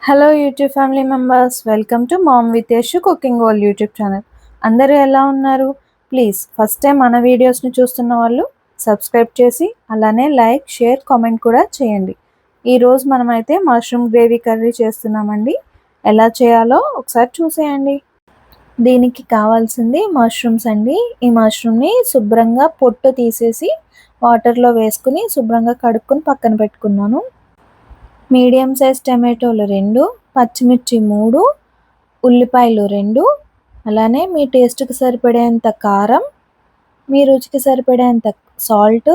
Hello YouTube family members, welcome to mom with Yashu cooking world YouTube channel. అందరూ ఎలా ఉన్నారు? Please first time మన వీడియోస్ని చూస్తున్న వాళ్ళు సబ్స్క్రైబ్ చేసి అలానే లైక్, షేర్, కామెంట్ కూడా చేయండి. ఈరోజు మనమైతే మష్రూమ్ గ్రేవీ కర్రీ చేస్తున్నామండి. ఎలా చేయాలో ఒకసారి చూసేయండి. దీనికి కావాల్సింది మష్రూమ్స్ అండి. ఈ మష్రూమ్ని శుభ్రంగా పొట్టు తీసేసి వాటర్లో వేసుకుని శుభ్రంగా కడుక్కొని పక్కన పెట్టుకున్నాను. మీడియం సైజ్ టమాటోలు 2, పచ్చిమిర్చి 3, ఉల్లిపాయలు 2, అలానే మీ టేస్ట్కి సరిపడేంత కారం, మీ రుచికి సరిపడేంత సాల్ట్,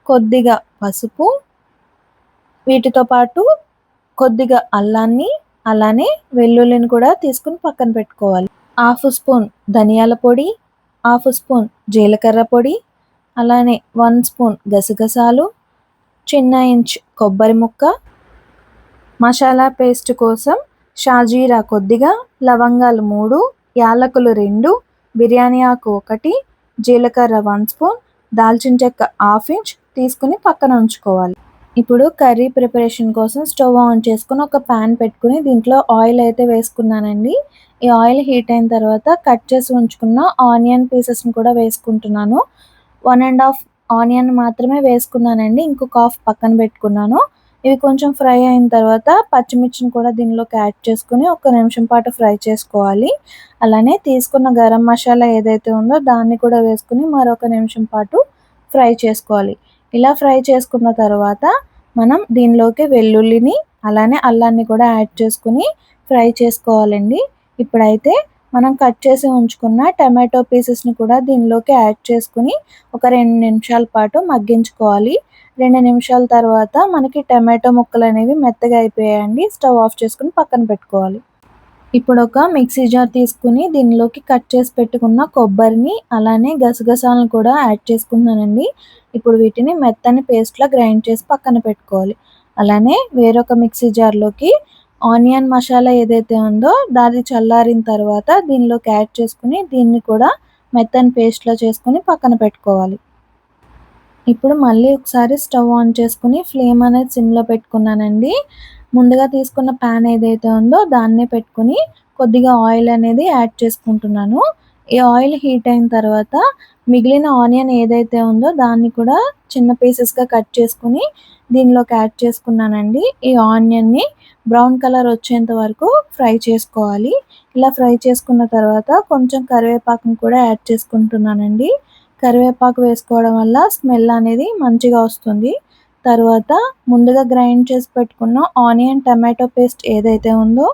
కొద్దిగా పసుపు, వీటితో పాటు కొద్దిగా అల్లాన్ని అలానే వెల్లుల్లిని కూడా తీసుకుని పక్కన పెట్టుకోవాలి. 1/2 స్పూన్ ధనియాల పొడి, 1/2 స్పూన్ జీలకర్ర పొడి, అలానే 1 స్పూన్ గసగసాలు, చిన్న ఇంచ్ కొబ్బరి ముక్క, మసాలా పేస్ట్ కోసం షాజీరా కొద్దిగా, లవంగాలు 3, యాలకులు 2, బిర్యానీ ఆకు 1, జీలకర్ర 1 స్పూన్, దాల్చిన చెక్క 1/2 ఇంచ్ తీసుకుని పక్కన ఉంచుకోవాలి. ఇప్పుడు కర్రీ ప్రిపరేషన్ కోసం స్టవ్ ఆన్ చేసుకుని ఒక ప్యాన్ పెట్టుకుని దీంట్లో ఆయిల్ అయితే వేసుకున్నానండి. ఈ ఆయిల్ హీట్ అయిన తర్వాత కట్ చేసి ఉంచుకున్న ఆనియన్ పీసెస్ని కూడా వేసుకుంటున్నాను. 1.5 ఆనియన్ మాత్రమే వేసుకున్నానండి, ఇంకొక హాఫ్ పక్కన పెట్టుకున్నాను. ఇవి కొంచెం ఫ్రై అయిన తర్వాత పచ్చిమిర్చిని కూడా దీనిలోకి యాడ్ చేసుకుని 1 నిమిషం పాటు ఫ్రై చేసుకోవాలి. అలానే తీసుకున్న గరం మసాలా ఏదైతే ఉందో దాన్ని కూడా వేసుకుని మరొక నిమిషం పాటు ఫ్రై చేసుకోవాలి. ఇలా ఫ్రై చేసుకున్న తర్వాత మనం దీనిలోకి వెల్లుల్లిని అలానే అల్లాన్ని కూడా యాడ్ చేసుకుని ఫ్రై చేసుకోవాలండి. ఇప్పుడైతే మనం కట్ చేసి ఉంచుకున్న టమాటో పీసెస్ని కూడా దీనిలోకి యాడ్ చేసుకుని ఒక 2 నిమిషాల పాటు మగ్గించుకోవాలి. 2 నిమిషాల తర్వాత మనకి టమాటో ముక్కలు అనేవి మెత్తగా అయిపోయాయండి. స్టవ్ ఆఫ్ చేసుకుని పక్కన పెట్టుకోవాలి. ఇప్పుడు ఒక మిక్సీ జార్ తీసుకుని దీనిలోకి కట్ చేసి పెట్టుకున్న కొబ్బరిని అలానే గసగసాలను కూడా యాడ్ చేసుకుంటున్నానండి. ఇప్పుడు వీటిని మెత్తని పేస్ట్లా గ్రైండ్ చేసి పక్కన పెట్టుకోవాలి. అలానే వేరొక మిక్సీ జార్లోకి ఆనియన్ మసాలా ఏదైతే ఉందో దాన్ని చల్లారిన తర్వాత దీనిలోకి యాడ్ చేసుకుని దీన్ని కూడా మెత్తని పేస్ట్లా చేసుకుని పక్కన పెట్టుకోవాలి. ఇప్పుడు మళ్ళీ ఒకసారి స్టవ్ ఆన్ చేసుకుని ఫ్లేమ్ అనేది సిమ్లో పెట్టుకున్నానండి. ముందుగా తీసుకున్న ప్యాన్ ఏదైతే ఉందో దాన్నే పెట్టుకుని కొద్దిగా ఆయిల్ అనేది యాడ్ చేసుకుంటున్నాను. ఈ ఆయిల్ హీట్ అయిన తర్వాత మిగిలిన ఆనియన్ ఏదైతే ఉందో దాన్ని కూడా చిన్న పీసెస్గా కట్ చేసుకుని దీనిలోకి యాడ్ చేసుకున్నానండి. ఈ ఆనియన్ని బ్రౌన్ కలర్ వచ్చేంత వరకు ఫ్రై చేసుకోవాలి. ఇలా ఫ్రై చేసుకున్న తర్వాత కొంచెం కరివేపాకును కూడా యాడ్ చేసుకుంటున్నానండి. కరివేపాకు వేసుకోవడం వల్ల స్మెల్ అనేది మంచిగా వస్తుంది. తర్వాత ముందుగా గ్రైండ్ చేసి పెట్టుకున్న ఆనియన్ టమాటో పేస్ట్ ఏదైతే ఉందో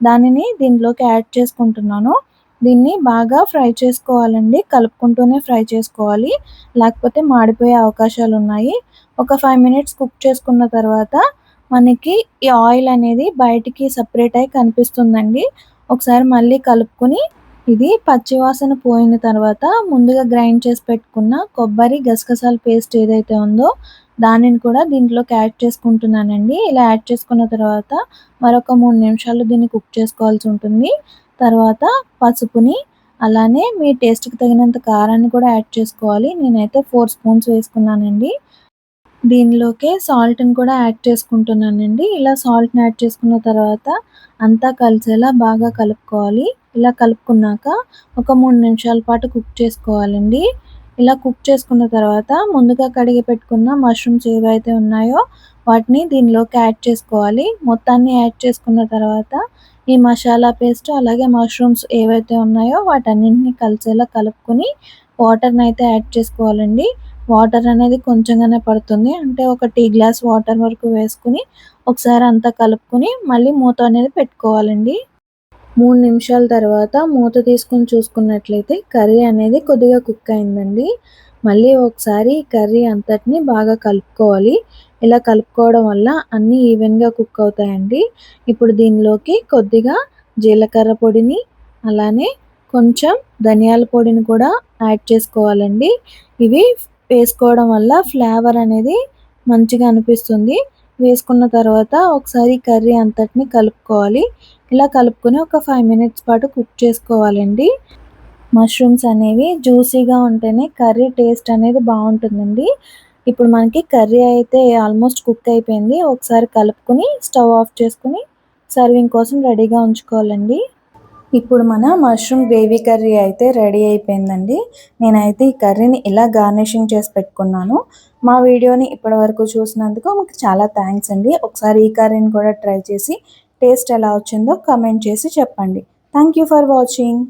దానిని దీంట్లోకి యాడ్ చేసుకుంటున్నాను. దీన్ని బాగా ఫ్రై చేసుకోవాలండి, కలుపుకుంటూనే ఫ్రై చేసుకోవాలి, లేకపోతే మాడిపోయే అవకాశాలు ఉన్నాయి. ఒక 5 మినిట్స్ కుక్ చేసుకున్న తర్వాత మనకి ఈ ఆయిల్ అనేది బయటికి సపరేట్ అయి కనిపిస్తుందండి. ఒకసారి మళ్ళీ కలుపుకొని ఇది పచ్చివాసన పోయిన తర్వాత ముందుగా గ్రైండ్ చేసి పెట్టుకున్న కొబ్బరి గసగసాల పేస్ట్ ఏదైతే ఉందో దానిని కూడా దీంట్లోకి యాడ్ చేసుకుంటున్నానండి. ఇలా యాడ్ చేసుకున్న తర్వాత మరొక 3 నిమిషాలు దీన్ని కుక్ చేసుకోవాల్సి ఉంటుంది. తర్వాత పసుపుని అలానే మీ టేస్ట్‌కి తగినంత కారాన్ని కూడా యాడ్ చేసుకోవాలి. నేనైతే 4 స్పూన్స్ వేసుకున్నానండి. దీనిలోకే సాల్ట్‌ని కూడా యాడ్ చేసుకుంటున్నానండి. ఇలా సాల్ట్‌ని యాడ్ చేసుకున్న తర్వాత అంతా కలిసేలా బాగా కలుపుకోవాలి. ఇలా కలుపుకున్నాక ఒక 3 నిమిషాల పాటు కుక్ చేసుకోవాలండి. ఇలా కుక్ చేసుకున్న తర్వాత ముందుగా కడిగి పెట్టుకున్న మష్రూమ్స్ ఏవైతే ఉన్నాయో వాటిని దీనిలోకి యాడ్ చేసుకోవాలి. మొత్తాన్ని యాడ్ చేసుకున్న తర్వాత ఈ మసాలా పేస్ట్ అలాగే మష్రూమ్స్ ఏవైతే ఉన్నాయో వాటన్నింటిని కలిసేలా కలుపుకొని వాటర్‌ని అయితే యాడ్ చేసుకోవాలండి. వాటర్ అనేది కొంచెంగానే పడుతుంది. అంటే ఒక టీ గ్లాస్ వాటర్ వరకు వేసుకొని ఒకసారి అంతా కలుపుకొని మళ్ళీ మూత అనేది పెట్టుకోవాలండి. 3 నిమిషాల తర్వాత మూత తీసుకొని చూసుకున్నట్లయితే కర్రీ అనేది కొద్దిగా కుక్ అయిందండి. మళ్ళీ ఒకసారి కర్రీ అంతటిని బాగా కలుపుకోవాలి. ఇలా కలుపుకోవడం వల్ల అన్నీ ఈవెన్‌గా కుక్ అవుతాయండి. ఇప్పుడు దీనిలోకి కొద్దిగా జీలకర్ర పొడిని అలానే కొంచెం ధనియాల పొడిని కూడా యాడ్ చేసుకోవాలండి. ఇవి వేసుకోవడం వల్ల ఫ్లేవర్ అనేది మంచిగా అనిపిస్తుంది. వేసుకున్న తర్వాత ఒకసారి కర్రీ అంతటిని కలుపుకోవాలి. ఇలా కలుపుకొని ఒక 5 మినిట్స్ పాటు కుక్ చేసుకోవాలండి. మష్రూమ్స్ అనేవి జ్యూసీగా ఉంటేనే కర్రీ టేస్ట్ అనేది బావుంటుందండి. ఇప్పుడు మనకి కర్రీ అయితే ఆల్మోస్ట్ కుక్ అయిపోయింది. ఒకసారి కలుపుకొని స్టవ్ ఆఫ్ చేసుకొని సర్వింగ్ కోసం రెడీగా ఉంచుకోవాలండి. ఇప్పుడు మన మష్రూమ్ గ్రేవీ కర్రీ అయితే రెడీ అయిపోయిందండి. నేనైతే ఈ కర్రీని ఇలా గార్నిషింగ్ చేసి పెట్టుకున్నాను. మా వీడియోని ఇప్పటివరకు చూసినందుకు మీకు చాలా థ్యాంక్స్ అండి. ఒకసారి ఈ కర్రీని కూడా ట్రై చేసి టేస్ట్ ఎలా వచ్చిందో కామెంట్ చేసి చెప్పండి. Thank you for watching.